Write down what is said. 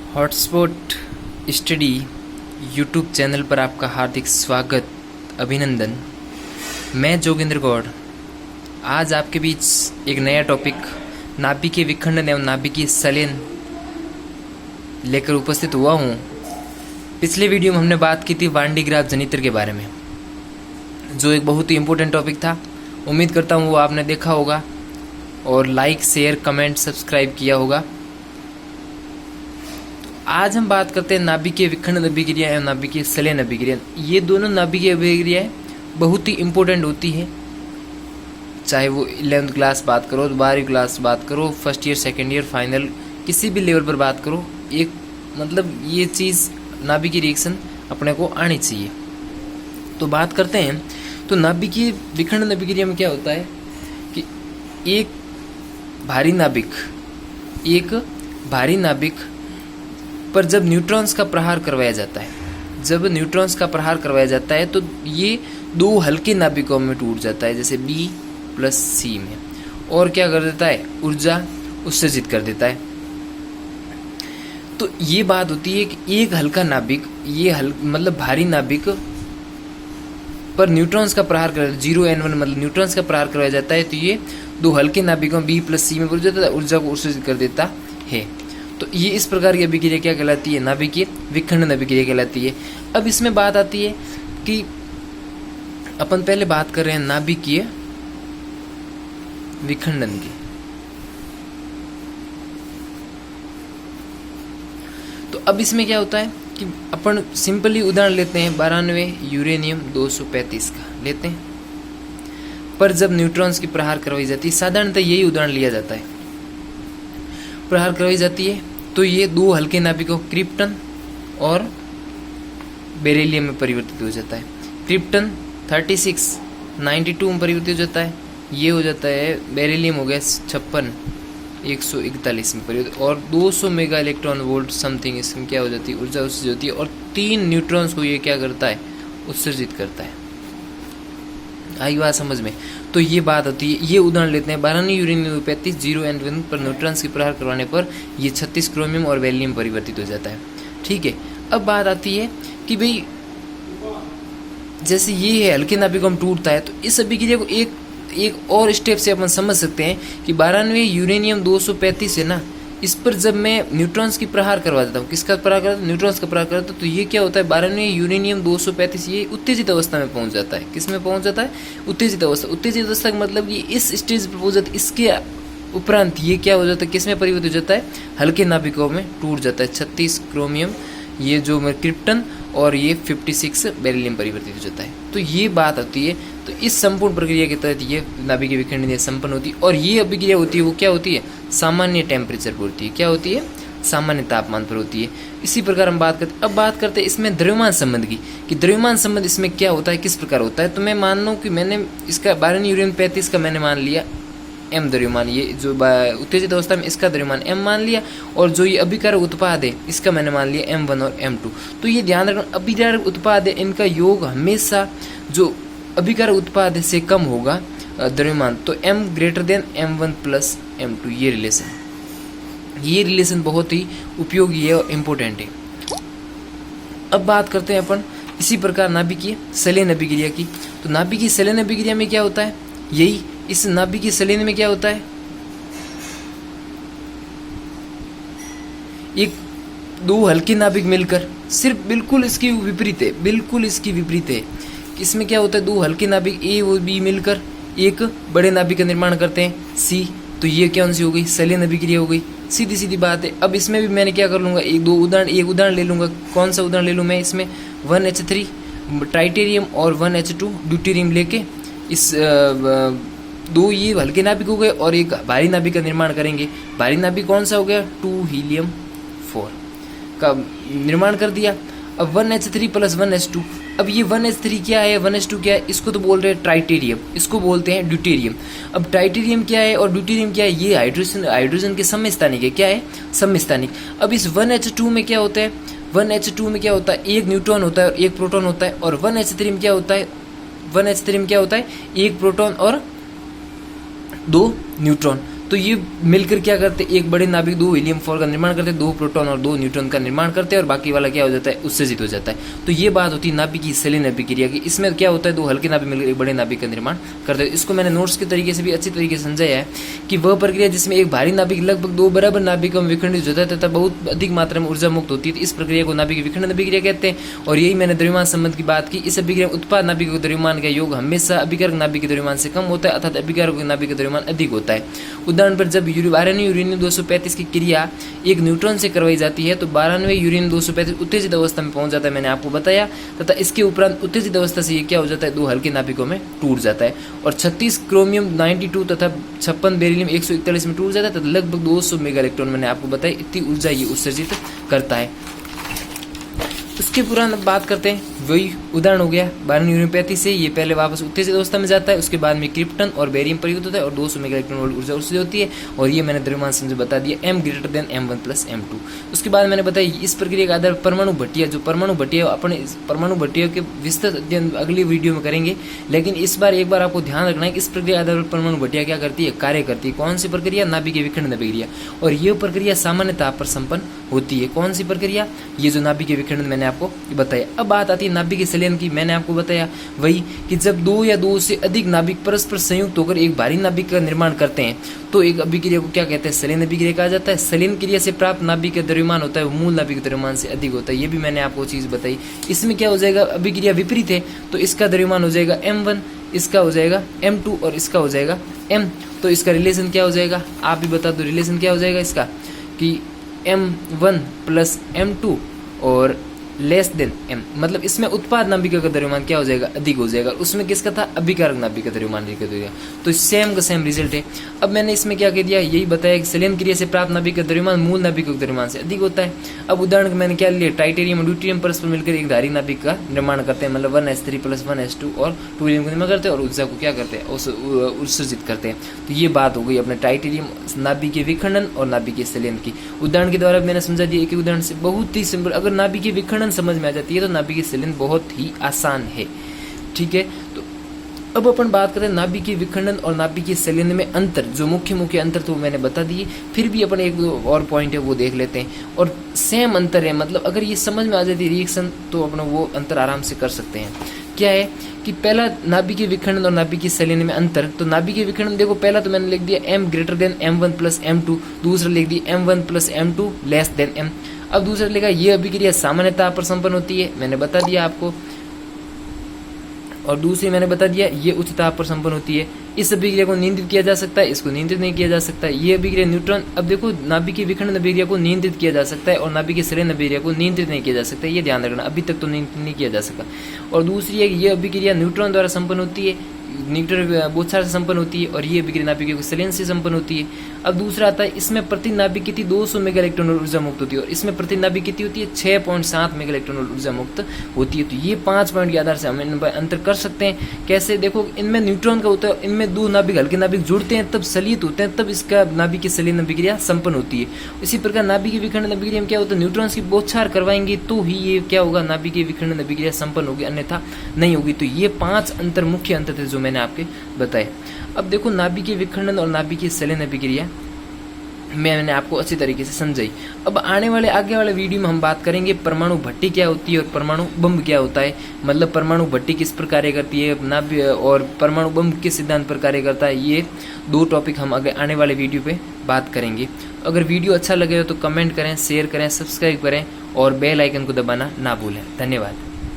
Hotspot study YouTube channel पर आपका हार्दिक स्वागत, अभिनंदन। मैं जोगिंद्र गौड़ आज आपके बीच एक नया टॉपिक नाभिकीय विखंडन एवं नाभिकीय संलयन लेकर उपस्थित हुआ हूँ। पिछले वीडियो में हमने बात की थी वांडीग्राफ जनित्र के बारे में, जो एक बहुत ही इम्पोर्टेंट टॉपिक था। उम्मीद करता हूँ वो आपने देखा होगा और लाइक, शेयर, कमेंट, सब्सक्राइब किया होगा। आज हम बात करते हैं नाभिकीय विखंडन अभिक्रिया एवं नाभिकीय संलयन अभिक्रिया। ये दोनों नाभिकीय अभिक्रियाएं बहुत ही इम्पोर्टेंट होती है, चाहे वो 11th क्लास बात करो, 12वीं क्लास बात करो, first year, second year, final, किसी भी लेवल पर बात करो। एक मतलब ये चीज़ नाभिकीय रिएक्शन अपने को आनी चाहिए। तो बात करते हैं, तो नाभिकीय विखंडन अभिक्रिया में क्या होता है कि एक भारी नाभिक पर जब न्यूट्रॉन्स का प्रहार करवाया जाता है, तो ये दो हल्के नाभिकों में टूट जाता है, जैसे B प्लस C में, और क्या कर देता है, ऊर्जा उत्सर्जित कर देता है। तो ये बात होती है कि एक हल्का नाभिक, मतलब भारी नाभिक पर न्यूट्रॉन्स का प्रहार कर 0n1 मतलब न्यूट्रॉन्स का प्रहार करवाया जाता है, तो ये दो हल्के नाभिकों B प्लस C में टूट जाता है, ऊर्जा को उत्सर्जित कर देता है। तो ये इस प्रकार की अभिक्रिया क्या कहलाती है, नाभिकीय विखंडन अभिक्रिया कहलाती है। अब इसमें बात आती है कि अपन पहले बात कर रहे हैं नाभिकीय विखंडन की। तो अब इसमें क्या होता है कि अपन सिंपली उदाहरण लेते हैं 92 यूरेनियम 235 का लेते हैं, पर जब न्यूट्रॉन्स की प्रहार करवाई जाती है, साधारणतः यही उदाहरण लिया जाता है, प्रहार करवाई जाती है, तो ये दो हल्के नाभिकों क्रिप्टन और बेरिलियम में परिवर्तित हो जाता है। क्रिप्टन 3692 में परिवर्तित हो जाता है, ये हो जाता है बेरिलियम हो गया 56 141 में परिवर्तित, और 200 मेगा इलेक्ट्रॉन वोल्ट समथिंग इसमें क्या हो जाती है, ऊर्जा उत्सर्जित होती है, और 3 न्यूट्रॉन्स को ये क्या करता है, उत्सर्जित करता है। आई बात समझ में। तो ये बात होती है, ये उदाहरण लेते हैं 92 यूरेनियम 235 0n1 पर न्यूट्रॉन्स की प्रहार करवाने पर ये 36 क्रोमियम और वैलियम परिवर्तित हो जाता है। ठीक है, अब बात आती है कि भाई जैसे ये है हल्के नाभिकों में टूटता है, तो इस अभिक्रिया को एक और स्टेप से अपन समझ सकते हैं कि 92 यूरेनियम 235 है ना, इस पर जब मैं न्यूट्रॉन्स की प्रहार करवा देता हूँ, किसका प्रहार करता हूँ, न्यूट्रॉन्स का प्रहार करता हूँ, तो ये क्या होता है, 92 यूरेनियम 235 ये उत्तेजित अवस्था में पहुँच जाता है। किस में पहुँच जाता है, उत्तेजित अवस्था। उत्तेजित अवस्था का मतलब कि इस स्टेज पर पहुँच जाता है, इसके उपरांत ये क्या हो जाता है, किस में परिवर्तित हो जाता है, हल्के नाभिकों में टूट जाता है। 36 क्रोमियम ये जो क्रिप्टन और ये 56 बेरिलियम परिवर्तित हो जाता है। तो ये बात होती है। तो इस संपूर्ण प्रक्रिया के तहत ये नाभिकीय विखंडन संपन्न होती है, और ये अभिक्रिया होती है वो क्या होती है, सामान्य टेम्परेचर पर होती है। क्या होती है, सामान्य तापमान पर होती है। इसी प्रकार हम बात करते हैं, अब बात करते हैं इसमें द्रव्यमान संबंध की, कि द्रव्यमान संबंध इसमें क्या होता है, किस प्रकार होता है। तो मैं मान लूँ कि मैंने इसका 92 यूरेनियम 35 का मैंने मान लिया m द्रव्यमान, ये जो उत्तेजित अवस्था में इसका द्रव्यमान m मान लिया, और जो ये अभिकारक उत्पाद है इसका मैंने मान लिया m1 और m2। तो ये ध्यान रखना, अभिकारक उत्पाद है इनका योग हमेशा जो अभिकारक उत्पाद है से कम होगा द्रव्यमान, तो m greater than m1 plus m2, ये रिलेशन बहुत ही उपयोगी है और इम्पोर्टेंट है। अब बात करते हैं अपन इसी प्रकार नाभिकीय संलयन अभिक्रिया की। तो नाभिकीय संलयन अभिक्रिया में क्या होता है, यही इस नाभिकीय संलयन में क्या होता है, एक दो हल्के नाभिक मिलकर, सिर्फ बिल्कुल इसकी विपरीत है। इसमें क्या होता है, दो हल्के नाभिक A और B मिलकर एक बड़े नाभिक का निर्माण करते हैं C। तो ये कौन सी हो गई, संलयन अभिक्रिया हो गई, सीधी बात है। अब इसमें भी मैंने क्या कर लूँगा, एक उदाहरण ले लूँगा। कौन सा उदाहरण ले लूँ मैं, इसमें 1H3 ट्राइटेरियम और 1H2 ड्यूटेरियम लेके इस दो ये हल्के नाभिक हो गए और एक भारी नाभिक का निर्माण करेंगे। भारी नाभिक कौन सा हो गया, 2 हीलियम 4 का निर्माण कर दिया। अब 1H3 प्लस 1H2, अब ये 1H3 क्या है, 1H2 क्या है, इसको तो बोल रहे हैं ट्राइटेरियम, इसको बोलते हैं ड्यूटेरियम। अब ट्राइटेरियम क्या है और ड्यूटेरियम क्या है, ये हाइड्रोजन के समस्थानिक है। क्या है, समस्थानिक। अब इस 1H2 में क्या होता है, 1H2 में क्या होता है, एक न्यूट्रॉन होता है और एक प्रोटॉन होता है, और 1H3 में क्या होता है, एक प्रोटॉन और 2 न्यूट्रॉन। तो ये मिलकर क्या करते हैं, एक बड़े नाभिक 2 हीलियम 4 का निर्माण करते हैं, 2 प्रोटॉन और 2 न्यूट्रॉन का निर्माण करते हैं और बाकी वाला क्या हो जाता है, उत्सर्जित हो जाता है। तो ये बात होती है नाभिक की सलिन अभिक्रिया की। इसमें क्या होता है, 2 हल्के नाभिक मिलकर एक बड़े नाभिक का निर्माण करते हैं। इसको मैंने नोट्स के तरीके से भी अच्छी तरीके से समझाया है कि वह प्रक्रिया जिसमें एक भारी नाभिक लगभग 2 बराबर नाभिकों में विखंडित होता है तथा बहुत अधिक मात्रा में ऊर्जा मुक्त होती है, इस प्रक्रिया को नाभिक विखंडन अभिक्रिया कहते हैं। और यही मैंने द्रव्यमान संबंध की बात की। इस अभिक्रिया उत्पाद नाभिक के द्रव्यमान का योग हमेशा अभिकारक नाभिक के द्रव्यमान से कम होता है, अर्थात अभिकारक नाभिक का द्रव्यमान अधिक होता है। उदाहरण पर जब यूरेनियम 235 की क्रिया एक न्यूट्रॉन से करवाई जाती है तो 92 यूरेनियम 235 उत्तेजित अवस्था में पहुंच जाता है, मैंने आपको बताया। तथा इसके उपरांत उत्तेजित अवस्था से ये क्या हो जाता है, 2 हल्के नाभिकों में टूट जाता है। और 36 क्रोमियम 92 तथा 56 बेरिलियम 141 में टूट जाता है तथा लगभग 200 मेगा इलेक्ट्रॉन मैंने आपको बताया इतनी ऊर्जा ये उत्सर्जित करता है। उसके पुराण बात करते हैं, वही उदाहरण हो गया 12 यूरेनियम 35 से ये पहले वापस उत्तेजित अवस्था में जाता है, उसके बाद में क्रिप्टन और बेरियम प्रयुक्त होता है और 200 मेगा इलेक्ट्रॉन वोल्ट ऊर्जा उससे होती है। और ये मैंने द्रव्यमान समझ बता दिया m greater than m1 plus m2। उसके बाद मैंने बताया इस प्रक्रिया के आधार परमाणु भट्टिया, जो परमाणु भट्टिया अपने परमाणु भट्टिया के विस्तृत अध्ययन अगली वीडियो में करेंगे, लेकिन इस बार एक बार आपको ध्यान रखना है कि इस प्रक्रिया के आधार पर परमाणु भट्टिया क्या करती है, कार्य करती है। कौन सी प्रक्रिया, नाभिकीय विखंडन प्रक्रिया। और यह प्रक्रिया सामान्य ताप पर संपन्न होती है। कौन सी प्रक्रिया, ये जो नाभिकीय विखंडन मैंने आपको बताया। अब बात आती है नाभिकीय संलयन की। मैंने आपको बताया वही कि जब 2 या 2 से अधिक नाभिक परस्पर संयुक्त होकर एक भारी नाभिक का निर्माण करते हैं तो एक अभिक्रिया को क्या कहते हैं, संलयन अभिक्रिया कहा जाता है। संलयन क्रिया से प्राप्त नाभिक का द्रव्यमान होता है वो मूल नाभिक के द्रव्यमान से अधिक होता है। ये भी मैंने आपको चीज बताई। इसमें क्या हो जाएगा, अभिक्रिया विपरीत है तो इसका द्रव्यमान हो जाएगा m1, इसका हो जाएगा m2 और इसका हो जाएगा m। तो इसका रिलेशन क्या हो जाएगा, आप भी बता दो रिलेशन क्या हो जाएगा इसका, कि m1 प्लस m2 और लेस देन m, मतलब इसमें उत्पाद नाभिका का द्रव्यमान क्या हो जाएगा, अधिक हो जाएगा। उसमें किसका था, अभिकारक नाभिक का द्रव्यमान अधिक हो जाएगा। तो सेम का सेम रिजल्ट है। अब मैंने इसमें क्या कह दिया, यही बताया कि संलयन क्रिया से प्राप्त नाभिक का द्रव्यमान मूल नाभिक के द्रव्यमान से अधिक होता है। अब उदाहरण मैंने क्या लिया, टाइटेनियम और ड्यूटेरियम परस्पर मिलकर एक धारी नाभिक का निर्माण करते हैं, मतलब 1s3 प्लस 1s2 और 2 हीलियम का निर्माण करते हैं और ऊर्जा को क्या करते हैं, उत्सर्जित करते हैं। तो ये बात हो गई अपने टाइटेनियम नाभिकीय विखंडन और नाभिकीय संलयन की। उदाहरण के द्वारा मैंने समझा दिया, एक उदाहरण से बहुत ही सिंपल। अगर नाभिकीय विखंडन समझ में आ जाती है तो नाभिकीय संलयन बहुत ही आसान है। ठीक है, तो अब अपन बात करें नाभिकीय विखंडन और नाभिकीय संलयन में अंतर, जो मुख्य अंतर तो मैंने बता दिए। फिर भी अपन एक और पॉइंट है वो देख लेते हैं। और सेम अंतर है, मतलब अगर ये समझ में आ जाती है रिएक्शन तो अपन वो अंतर आराम से कर सकते हैं। क्या है कि पहला नाभिकीय विखंडन और नाभिकीय संलयन में अंतर। तो नाभिकीय विखंडन देखो, पहला तो मैंने लिख दिया m greater than m1 plus m2, दूसरा लिख दिया m1 plus m2 less than m। अब दूसरा लिखा ये अभिक्रिया सामान्य ताप पर संपन्न होती है, मैंने बता दिया आपको। और दूसरी मैंने बता दिया ये उच्च ताप पर संपन्न होती है। इस अभिक्रिया को नियंत्रित किया जा सकता है, इसको नियंत्रित नहीं किया जा सकता। ये अभिक्रिया न्यूट्रॉन, अब देखो नाभिकीय विखंडन अभिक्रिया को नियंत्रित किया जा सकता है और नाभिकीय संलयन अभिक्रिया को नियंत्रित नहीं किया जा सकता। ये ध्यान रखना, अभी तक तो नियंत्रित नहीं किया जा सका। और दूसरी है कि ये अभिक्रिया न्यूट्रॉन द्वारा संपन्न होती है, न्यूट्रॉन बोछार से संपन्न होती है और ये अभिक्रिया नाभिकीय संलयन से संपन्न होती है। अब दूसरा आता है, इसमें प्रति नाभिक कितनी 200 मेगा इलेक्ट्रॉन ऊर्जा मुक्त होती है और इसमें प्रति नाभिक कितनी होती है 6.7 मेगा इलेक्ट्रॉन ऊर्जा मुक्त होती है। तो ये 5 पॉइंट के आधार से हम इनमें अंतर कर सकते हैं। कैसे, देखो इनमें न्यूट्रॉन का होता है, इनमें 2 नाभिक हल्के नाभिक जुड़ते हैं तब सलित होते हैं, तब इसका नाभिकीय संलयन अभिक्रिया संपन्न होती है। इसी प्रकार नाभिकीय विखंडन अभिक्रिया में क्या होता है, न्यूट्रॉन्स की बौछार करवाएंगे तो ही ये क्या होगा, नाभिकीय विखंडन अभिक्रिया संपन्न होगी, अन्यथा नहीं होगी। तो ये 5 अंतर मुख्य अंतर थे जो मैंने आपके बताए। अब देखो नाभिकीय विखंडन और नाभिकीय संलयन अभिक्रिया मैंने आपको अच्छी तरीके से समझाई। अब आगे वाले वीडियो में हम बात करेंगे परमाणु भट्टी क्या होती है और परमाणु बम क्या होता है, मतलब परमाणु भट्टी किस पर कार्य करती है और परमाणु बम किस सिद्धांत पर कार्य करता है। ये 2 टॉपिक हम आने वाले वीडियो पे बात करेंगे। अगर वीडियो अच्छा लगे हो तो कमेंट करें, शेयर करें, सब्सक्राइब करें और बेल आइकन को दबाना ना भूलें। धन्यवाद।